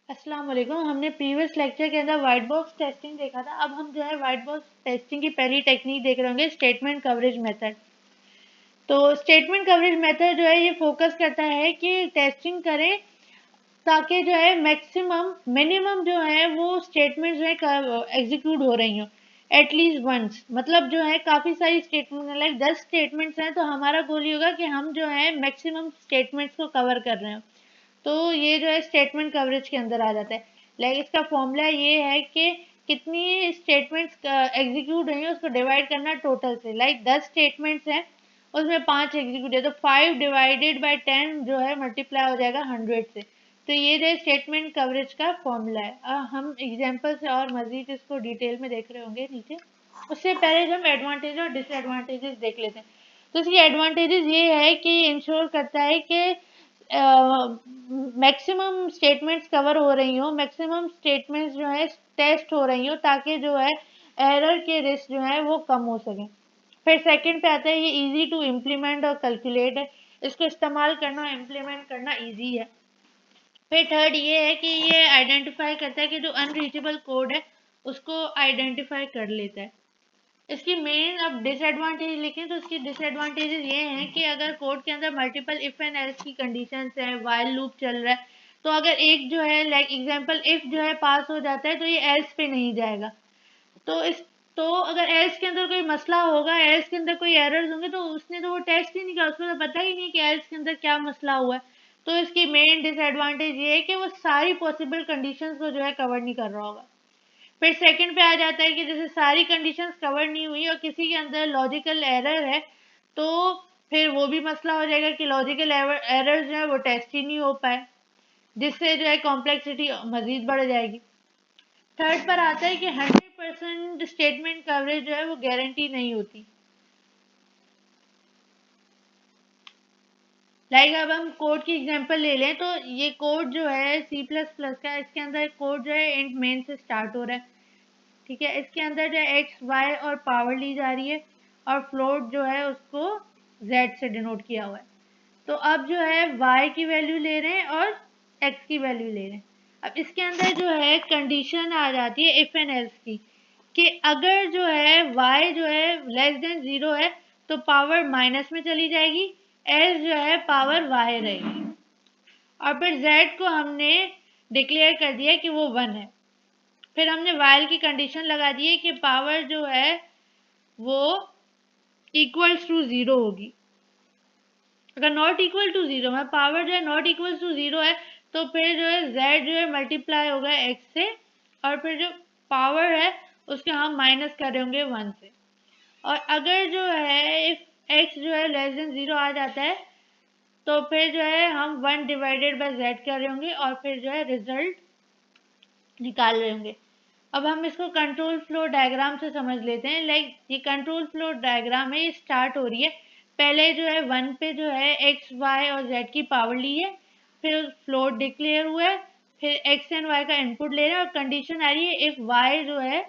अस्सलाम वालेकुम। हमने प्रीवियस लेक्चर के अंदर वाइट बॉक्स टेस्टिंग देखा था। अब हम जो है वाइट बॉक्स टेस्टिंग की पहली टेक्निक देख रहे होंगे, स्टेटमेंट कवरेज मेथड। तो स्टेटमेंट कवरेज मेथड जो है ये फोकस करता है कि टेस्टिंग करें ताकि जो है मैक्सिमम मिनिमम जो है वो स्टेटमेंट जो है एग्जीक्यूट हो रही हो एटलीस्ट वंस। मतलब जो है काफ़ी सारी स्टेटमेंट लाइक 10 स्टेटमेंट्स हैं, तो हमारा गोल ये होगा कि हम जो है मैक्सिमम स्टेटमेंट्स को कवर कर रहे हो। तो ये जो है स्टेटमेंट कवरेज के अंदर आ जाता है। लाइक इसका फॉर्मूला ये है कि कितनी स्टेटमेंट्स एग्जीक्यूट हुई है उसको डिवाइड करना टोटल से। लाइक 10 स्टेटमेंट्स हैं, उसमें 5 एग्जीक्यूट है, तो 5 डिवाइडेड बाय 10 जो है मल्टीप्लाई हो जाएगा 100 से। तो ये जो स्टेटमेंट कवरेज का फॉर्मूला है। हम एग्जांपल से और मजीद इसको डिटेल में देख रहे होंगे नीचे। उससे पहले हम एडवांटेज और डिसएडवांटेजेस देख लेते हैं। तो इसकी एडवांटेजेस ये है कि इंश्योर करता है कि मैक्सिमम स्टेटमेंट्स कवर हो रही हो, मैक्सिमम स्टेटमेंट्स जो है टेस्ट हो रही हो, ताकि जो है एरर के रिस्क जो है वो कम हो सके। फिर सेकंड पे आता है ये इजी टू इम्प्लीमेंट और कैलकुलेट है, इसको इस्तेमाल करना इम्प्लीमेंट करना इजी है। फिर थर्ड ये है कि ये आइडेंटिफाई करता है कि जो अनरीचेबल कोड है उसको आइडेंटिफाई कर लेता है। इसकी मेन अब डिसएडवांटेज लिखें तो इसकी डिसएडवांटेजेस ये हैं कि अगर कोड के अंदर मल्टीपल इफ एंड एल्स की कंडीशंस हैं, व्हाइल लूप चल रहा है, तो अगर एक जो है लाइक एग्जांपल इफ जो है पास हो जाता है तो ये एल्स पे नहीं जाएगा। तो इस तो अगर एल्स के अंदर कोई मसला होगा, एल्स के अंदर कोई एरर्स होंगे, तो उसने तो वो टेस्ट ही नहीं किया, उसको तो पता ही नहीं कि एल्स के अंदर क्या मसला हुआ है। तो इसकी मेन डिसएडवांटेज ये है कि वो सारी पॉसिबल कंडीशंस को जो है कवर नहीं कर रहा होगा। फिर सेकंड पे आ जाता है कि जैसे सारी कंडीशंस कवर नहीं हुई और किसी के अंदर लॉजिकल एरर है, तो फिर वो भी मसला हो जाएगा कि लॉजिकल एरर जो है वो टेस्ट ही नहीं हो पाए, जिससे जो है कॉम्प्लेक्सिटी मजीद बढ़ जाएगी। थर्ड पर आता है कि 100% स्टेटमेंट कवरेज जो है वो गारंटी नहीं होती। लाइक अब हम कोड की एग्जांपल ले लें तो ये कोड जो है सी प्लस प्लस का, इसके अंदर कोड जो है इंट मेन से स्टार्ट हो रहा है। ठीक है, इसके अंदर जो है एक्स वाई और पावर ली जा रही है, और फ्लोट जो है उसको जेड से डिनोट किया हुआ है। तो अब जो है y की वैल्यू ले रहे हैं और x की वैल्यू ले रहे हैं। अब इसके अंदर जो है कंडीशन आ जाती है इफ एंड एल्स की, कि अगर जो है y जो है लेस देन 0 है तो पावर माइनस में चली जाएगी, एल्स जो है पावर y रहेगी। और फिर z को हमने डिक्लेयर कर दिया कि वो 1 है। फिर हमने वाइल की कंडीशन लगा दी है कि पावर जो है वो इक्वल्स टू 0 होगी। अगर नॉट इक्वल टू 0 है, पावर जो है नॉट इक्वल टू 0 है, तो फिर जो है z जो है मल्टीप्लाई होगा x से, और फिर जो पावर है उसके हम माइनस कर रहे होंगे 1 से। और अगर जो है इफ x जो है लेस देन 0 आ जाता है, तो फिर जो है हम 1 डिवाइडेड बाय z कर रहे होंगे और फिर जो है रिजल्ट निकाल रहे होंगे। अब हम इसको कंट्रोल फ्लो डायग्राम से समझ लेते हैं। लाइक ये कंट्रोल फ्लो डायग्राम है, ये स्टार्ट हो रही है। पहले जो है 1 पे जो है एक्स वाई और जेड की पावर ली है, फिर फ्लोट डिक्लेयर हुआ है, फिर एक्स एंड वाई का इनपुट ले रहे हैं और कंडीशन आ रही है इफ वाई जो है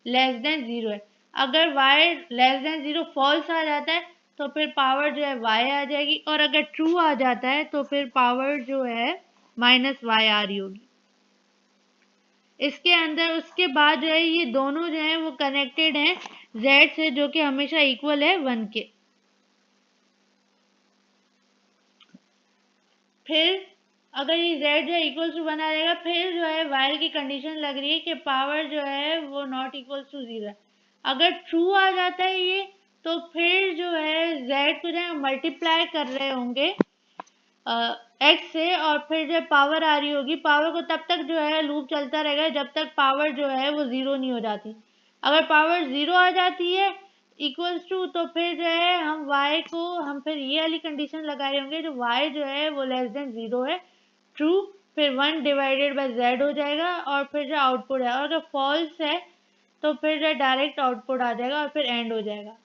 लेस देन 0 है। अगर वाई लेस देन 0 फॉल्स आ जाता है तो फिर पावर जो है वाई आ जाएगी, और अगर ट्रू आ जाता है तो फिर पावर जो है माइनस वाई आ रही होगी। इसके अंदर उसके बाद जो है ये दोनों जो है वो कनेक्टेड हैं z से, जो कि हमेशा इक्वल है 1 के। फिर अगर ये z जो है इक्वल टू 1 आ जाएगा, फिर जो है वाइल की कंडीशन लग रही है कि पावर जो है वो नॉट इक्वल टू 0 है। अगर ट्रू आ जाता है ये, तो फिर जो है z को जो है मल्टीप्लाई कर रहे होंगे एक्स से, और फिर जब पावर आ रही होगी, पावर को तब तक जो है लूप चलता रहेगा जब तक पावर जो है वो 0 नहीं हो जाती। अगर पावर 0 आ जाती है इक्वल्स टू, तो फिर जो है हम y को हम फिर ये वाली कंडीशन लगा रहे होंगे जो y जो है वो लेस देन 0 है, ट्रू, फिर 1 डिवाइडेड बाय z हो जाएगा, और फिर जो आउटपुट है, और अगर फॉल्स है तो फिर जो डायरेक्ट आउटपुट आ जाएगा और फिर एंड हो जाएगा।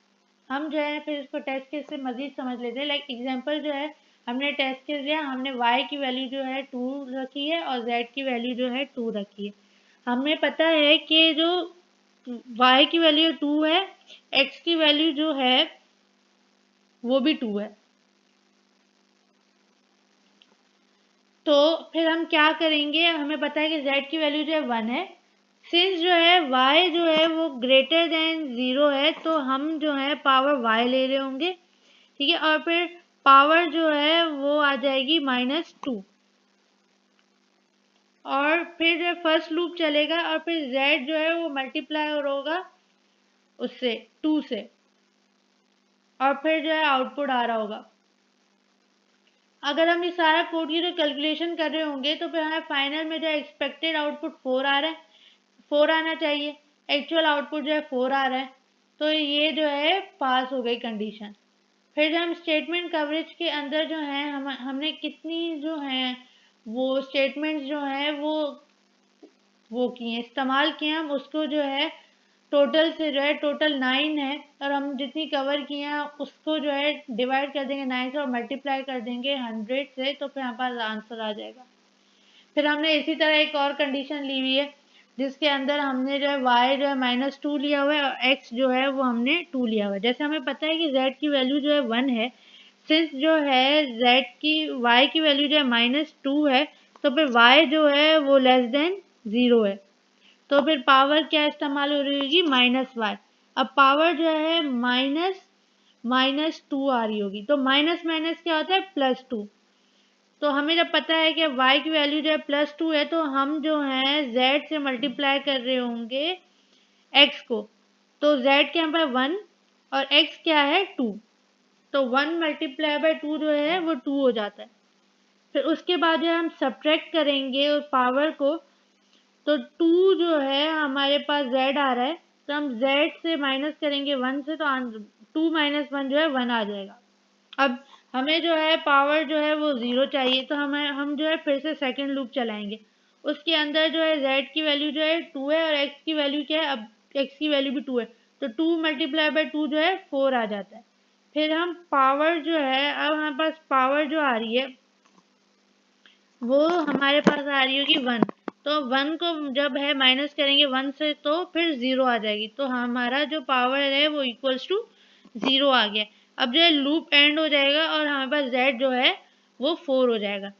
हम जो है फिर इसको टेस्ट केस से मजीद समझ लेते हैं। लाइक एग्जांपल जो है हमने टेस्ट केस लिया, हमने y की वैल्यू जो है 2 रखी है और z की वैल्यू जो है 2 रखी है। हमें पता है कि जो y की वैल्यू 2 है, x की वैल्यू जो है वो भी 2 है। तो फिर हम क्या करेंगे, हमें पता है कि z की वैल्यू जो है 1 है। सिंस जो है y जो है वो ग्रेटर देन 0 है, तो हम जो है पावर y ले रहे होंगे, ठीक है। और फिर पावर जो है वो आ जाएगी -2, और फिर जो फर्स्ट लूप चलेगा और फिर z जो है वो मल्टीप्लाई होगा उससे 2 से, और फिर जो है आउटपुट आ रहा होगा। अगर हम इस सारा कोड की जो कैलकुलेशन कर रहे होंगे तो फिर हमें फाइनल में जो एक्सपेक्टेड आउटपुट 4 आ रहा है, 4 आना चाहिए, एक्चुअल आउटपुट जो है 4 आ रहा है, तो ये जो है पास हो गई कंडीशन। फिर हम स्टेटमेंट कवरेज के अंदर जो है हमने कितनी जो है वो स्टेटमेंट्स जो है वो किए इस्तेमाल किए, हम उसको जो है टोटल से जो है टोटल 9 है, और हम जितनी कवर किए हैं उसको जो है डिवाइड कर देंगे 9 से और मल्टीप्लाई कर देंगे 100 से, तो फिर हमारे पास आंसर आ जाएगा। फिर हमने इसी तरह एक और कंडीशन ली हुई है जिसके अंदर हमने जो है y जो है -2 लिया हुआ है और x जो है वो हमने 2 लिया हुआ है। जैसे हमें पता है कि z की वैल्यू जो है 1 है, सिंस जो है y की वैल्यू जो है -2 है, तो फिर y जो है वो लेस देन 0 है, तो फिर पावर क्या इस्तेमाल हो रही होगी, -y। अब पावर जो है -2 आ रही होगी, तो माइनस माइनस क्या होता है, +2। तो हमें जब पता है कि y की वैल्यू जो है +2 है, तो हम जो है z से मल्टीप्लाई कर रहे होंगे x को, तो z क्या है 1 और x क्या है 2, तो 1 मल्टीप्लाई बाय 2 जो है वो 2 हो जाता है। फिर उसके बाद जो हम सब्ट्रैक्ट करेंगे उस पावर को, तो 2 जो है हमारे पास z आ रहा है, तो हम z से माइनस करेंगे 1 से, तो 2 - 1 जो है 1 आ जाएगा। अब हमें जो है पावर जो है वो 0 चाहिए, तो हम जो है फिर से सेकंड लूप चलाएंगे। उसके अंदर जो है z की वैल्यू जो है 2 है और x की वैल्यू क्या है, अब x की वैल्यू भी 2 है, तो 2 मल्टीप्लाई बाय 2 जो है 4 आ जाता है। फिर हम पावर जो है, अब हमारे पास पावर जो आ रही है वो हमारे पास आ रही होगी 1, तो 1 को जब है माइनस करेंगे 1 से तो फिर 0 आ जाएगी, तो हमारा जो पावर है वो इक्वल्स टू 0 आ गया। अब जो है लूप एंड हो जाएगा और हमारे पास z जो है वो 4 हो जाएगा।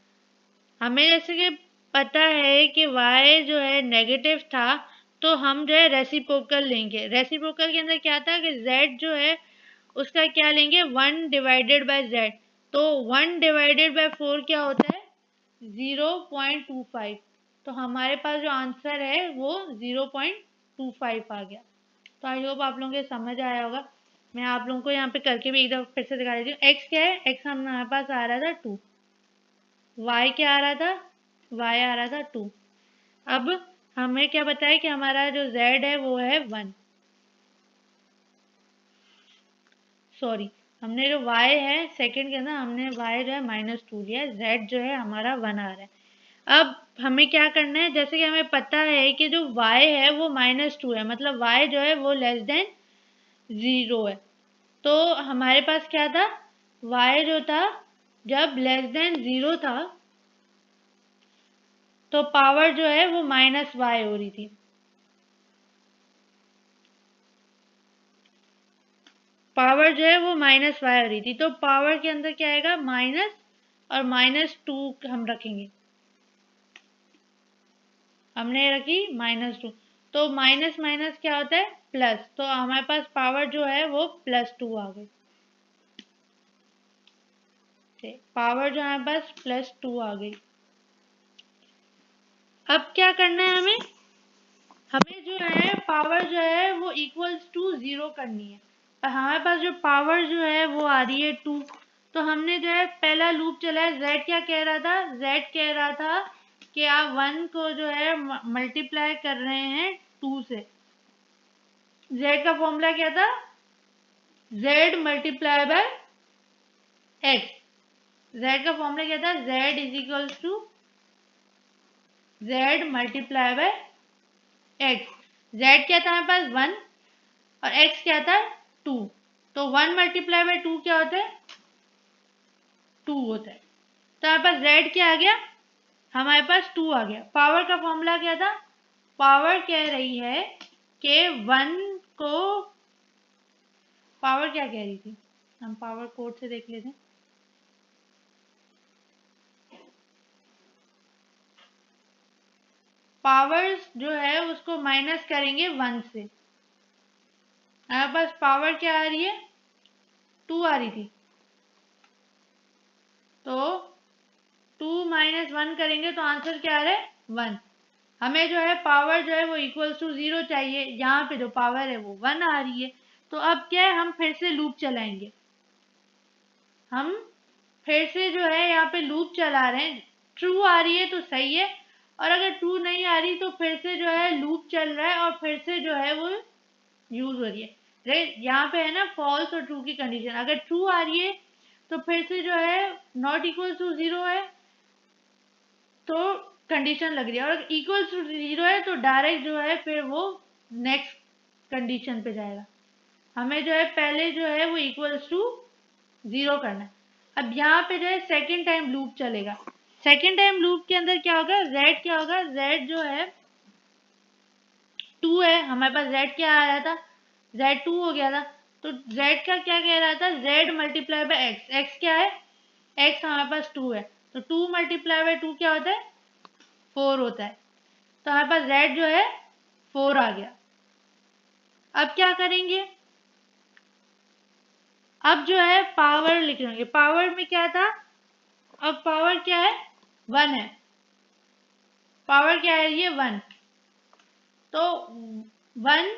हमें जैसे कि पता है कि y जो है नेगेटिव था, तो हम जो है रेसिप्रोकल लेंगे। रेसिप्रोकल के अंदर क्या था कि z जो है उसका क्या लेंगे, 1 डिवाइडेड बाय z, तो 1 डिवाइडेड बाय 4 क्या होता है, 0.25, तो हमारे पास जो आंसर है वो 0.25 आ गया। तो आई होप आप लोगों को समझ आया होगा। मैं आप लोगों को यहाँ पे करके भी एक दफा फिर से दिखा देती हूँ। x क्या है, x हमारे पास आ रहा था 2, y क्या आ रहा था, y आ रहा था 2। अब हमें क्या बताया कि हमारा जो z है वो है 1, सॉरी हमने जो y है सेकंड के अंदर हमने y जो है -2 लिया, z जो है हमारा 1 आ रहा है। अब हमें क्या करना है, जैसे कि हमें पता है कि जो y है वो -2 है, मतलब y जो है वो लेस देन 0 है, तो हमारे पास क्या था, y जो था जब लेस देन 0 था तो पावर जो है वो -y हो रही थी। पावर जो है वो -y हो रही थी, तो पावर के अंदर क्या आएगा, माइनस और -2 हम रखेंगे, हमने रखी -2, तो माइनस माइनस क्या होता है प्लस, तो हमारे पास पावर जो है वो +2 आ गई। पावर जो हमारे पास +2 आ गई। अब क्या करना है हमें जो है पावर जो है वो इक्वल्स टू 0 करनी है। और हमारे पास जो पावर जो है वो आ रही है 2, तो हमने जो है पहला लूप चलाया। z क्या कह रहा था, z कह रहा था कि आप 1 को जो है मल्टीप्लाई कर रहे हैं 2 से। z का फॉर्मूला क्या था, z multiply by x। z का फॉर्मूला क्या था, z is equals to z multiply by x। z क्या था हमारे पास 1 और x क्या था 2, तो 1 मल्टीप्लाई बाय 2 क्या होता है, 2 होता है, तो हमारे पास z क्या आ गया, हमारे पास 2 आ गया। पावर का फॉर्मूला क्या था, पावर कह रही है कि 1 को, पावर क्या कह रही थी, हम पावर कोड से देख लेते हैं। पावर्स जो है उसको माइनस करेंगे 1 से। हमारे पास पावर क्या आ रही है, 2 आ रही थी, तो 2 - 1 करेंगे तो आंसर क्या आ रहा है, 1। हमें जो है पावर जो है वो इक्वल्स टू 0 चाहिए, यहाँ पे जो पावर है वो 1 आ रही है। तो अब क्या है, हम फिर से लूप चलाएंगे, हम फिर से जो है यहाँ पे लूप चला रहे हैं। ट्रू आ रही है तो सही है, और अगर ट्रू नहीं आ रही तो फिर से जो है लूप चल रहा है और फिर से जो है वो यूज हो रही है। राइट, यहाँ पे है ना फॉल्स और ट्रू की कंडीशन। अगर ट्रू आ रही है तो फिर से जो है नॉट इक्वल टू 0 है तो कंडीशन लग रही है, और इक्वल टू 0 है तो डायरेक्ट जो है फिर वो नेक्स्ट कंडीशन पे जाएगा। हमें जो है पहले जो है वो इक्वल्स टू 0 करना है। अब यहाँ पे जो है सेकेंड टाइम लूप चलेगा। सेकेंड टाइम लूप के अंदर क्या होगा, z क्या होगा, z जो है 2 है, हमारे पास z क्या आया था, z 2 हो गया था। तो z का क्या कह रहा था, z multiply by x, x क्या है, x हमारे पास 2 है, तो 2 मल्टीप्लाई बाय 2 क्या होता है, 4 होता है। तो हमारे पास z जो है 4 आ गया। अब क्या करेंगे, अब जो है पावर लिख लेंगे। पावर में क्या था, अब पावर क्या है, 1 है, पावर क्या है ये 1। तो 1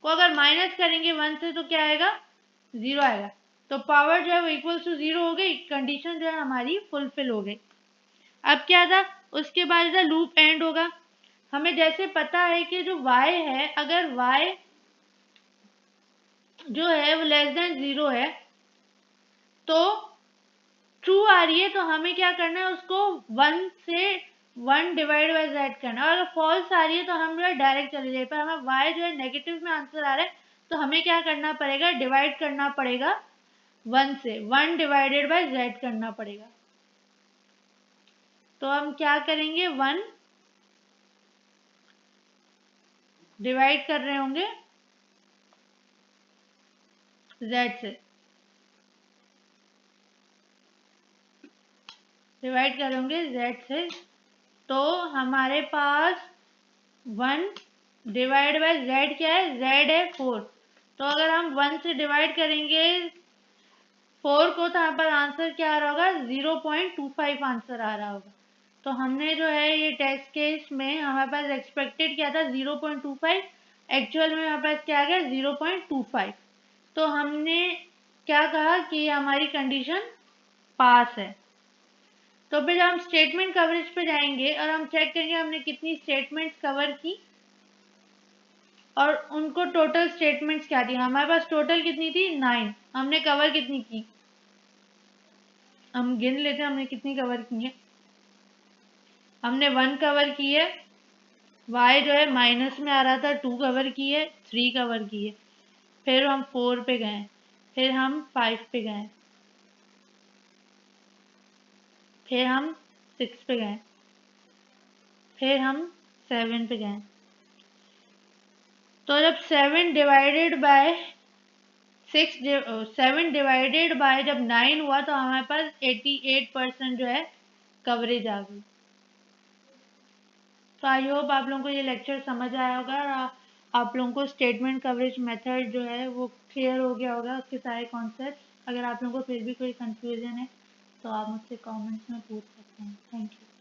को अगर माइनस करेंगे 1 से तो क्या आएगा, 0 आएगा। तो पावर जो है वो इक्वल टू 0 हो गई, कंडीशन जो है हमारी फुलफिल हो गई। अब क्या था, उसके बाद लूप एंड होगा। हमें जैसे पता है कि जो y है, अगर y जो है वो लेस देन 0 है तो ट्रू आ रही है, तो हमें क्या करना है, उसको 1 से 1 डिवाइड बाय z करना है। और अगर फॉल्स आ रही है तो हम जो है डायरेक्ट चले जाए, पर हमें y जो है नेगेटिव में आंसर आ रहा है तो हमें क्या करना पड़ेगा, डिवाइड करना पड़ेगा 1 से, 1 डिवाइडेड बाय z करना पड़ेगा। तो हम क्या करेंगे, 1 डिवाइड कर रहे होंगे z से, डिवाइड कर रहे होंगे z से, तो हमारे पास 1 डिवाइड बाय z क्या है, z है 4। तो अगर हम 1 से डिवाइड करेंगे 4 को तो हमारे पास आंसर क्या आ रहा होगा, 0.25 आंसर आ रहा होगा। तो हमने जो है ये टेस्ट केस में हमारे पास एक्सपेक्टेड क्या था, 0.25, एक्चुअल में हमारे पास क्या आ गया, 0.25। तो हमने क्या कहा कि हमारी कंडीशन पास है। तो फिर हम स्टेटमेंट कवरेज पे जाएंगे और हम चेक करेंगे हमने कितनी स्टेटमेंट्स कवर की और उनको टोटल स्टेटमेंट्स क्या थी। हमारे पास टोटल कितनी थी, 9। हमने कवर कितनी की, हम गिन लेते हैं हमने कितनी कवर की है। हमने 1 कवर की है, y जो है माइनस में आ रहा था 2 कवर की है, 3 कवर की है, फिर हम 4 पे गए, फिर हम 5 पे गए, फिर हम 6 पे गए, फिर हम 7 पे गए। तो जब 7 डिवाइडेड बाय 7 डिवाइडेड बाय जब 9 हुआ तो हमारे पास 88% जो है कवरेज आ गई। तो आई होप आप लोगों को ये लेक्चर समझ आया होगा और आप लोगों को स्टेटमेंट कवरेज मेथड जो है वो क्लियर हो गया होगा, उसके सारे कॉन्सेप्ट। अगर आप लोगों को फिर भी कोई कंफ्यूजन है तो आप मुझसे कमेंट्स में पूछ सकते हैं। Thank you.